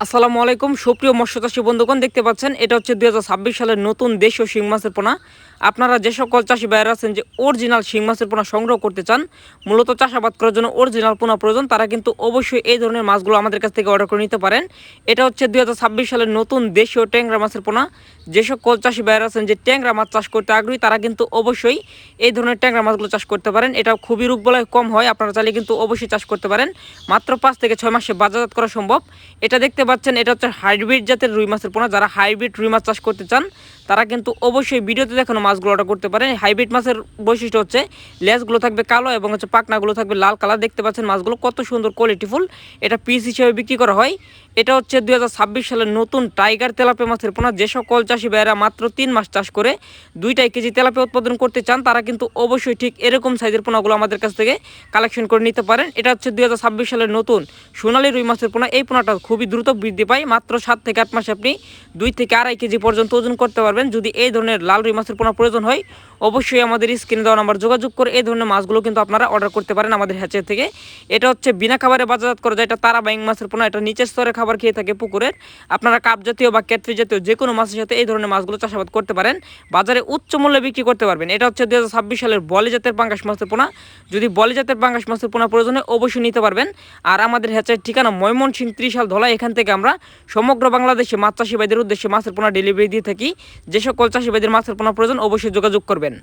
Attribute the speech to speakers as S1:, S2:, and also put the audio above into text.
S1: আসসালামু আলাইকুম সুপ্রিয় মৎস্যচাষী বন্ধুগণ, দেখতে পাচ্ছেন এটা হচ্ছে 2026 সালের নতুন দেশীয় শিং মাছের পোনা। আপনারা যে সকল চাষি ভাইয়েরা আছেন যে অরিজিনাল শিং মাছের পোনা সংগ্রহ করতে চান, মূলত চাষাবাদ করার জন্য অরিজিনাল পোনা প্রয়োজন, তারা কিন্তু অবশ্যই এই ধরনের মাছগুলো আমাদের কাছ থেকে অর্ডার করে নিতে পারেন। এটা হচ্ছে 2026 সালের নতুন দেশীয় ট্যাংরা মাছের পোনা। যে সকল চাষি ভাইয়েরা আছেন যে ট্যাংরা মাছ চাষ করতে আগ্রহী, তারা কিন্তু অবশ্যই এই ধরনের ট্যাংরা মাছগুলো চাষ করতে পারেন। এটা খুবই রোগবালাই কম হয়, আপনারা চাইলে কিন্তু অবশ্যই চাষ করতে পারেন। মাত্র 5 থেকে 6 মাসে বাজারজাত করা সম্ভব। এটা দেখতে পাচ্ছেন, এটা হচ্ছে হাইব্রিড জাতের রুই মাছের পোনা। যারা হাইব্রিড রুই মাছ চাষ করতে চান, তারা কিন্তু অবশ্যই ভিডিওতে দেখানো মাছগুলো অর্ডার করতে পারেন। হাইব্রিড মাছের বৈশিষ্ট্য হচ্ছে লেজগুলো থাকবে কালো এবং হচ্ছে পাখনাগুলো থাকবে লাল কালার। দেখতে পাচ্ছেন মাছগুলো কত সুন্দর কোয়ালিটিফুল। এটা পিস হিসেবে বিক্রি করা হয়। এটা হচ্ছে 2026 সালের নতুন টাইগার তেলাপিয়া মাছের পোনা। যে সকল চাষি ভাইয়েরা মাত্র 3 মাস চাষ করে 2 কেজি তেলাপিয়া উৎপাদন করতে চান, তারা কিন্তু অবশ্যই ঠিক এরকম সাইজের পোনাগুলো আমাদের কাছ থেকে কালেকশন করে নিতে পারেন। এটা হচ্ছে 2026 সালের নতুন সোনালী রুই মাছের পোনা। এই পোনাটা খুবই দ্রুত বৃদ্ধি পায়। মাত্র 7 থেকে 8 মাসে আপনি 2 থেকে 2.5 কেজি পর্যন্ত ওজন করতে পারবেন। যদি এই ধরনের লাল রুই মাছের পোনা প্রয়োজন হয়, অবশ্যই আমাদের স্ক্রিনে দেওয়া নাম্বার যোগাযোগ করে এই ধরনের মাছগুলো কিন্তু আপনারা অর্ডার করতে পারেন আমাদের হ্যাচের থেকে। এটা হচ্ছে বিনা খাবারে বাজারজাত করা যায়। এটা তারা বাইং মাছের পোনা। এটা নিচের স্তরে খাবার খেয়ে থাকে পুকুরের। আপনারা কাপ জাতীয় বা ক্যাটফিশ জাতীয় যে কোনো মাছের সাথে এই ধরনের মাছগুলো চাষাবাদ করতে পারেন, বাজারে উচ্চ মূল্যে বিক্রি করতে পারবেন। এটা হচ্ছে 2026 সালের বলে জাতের পাঙ্গাস মাছের পোনা। যদি বলে জাতের পাঙ্গাস মাছের পোনা প্রয়োজন হয়, অবশ্যই নিতে পারবেন। আর আমাদের হ্যাচের ঠিকানা ময়মনসিংহ ত্রিশাল ধলা। এখান থেকে আমরা সমগ্র বাংলাদেশে মাছ চাষি ভাইদের উদ্দেশ্যে মাছের পোনা ডেলিভারি দিয়ে থাকি। যে সকল চাষি ভাইদের মাছের পোনা প্রয়োজন, অবশ্যই যোগাযোগ করবেন।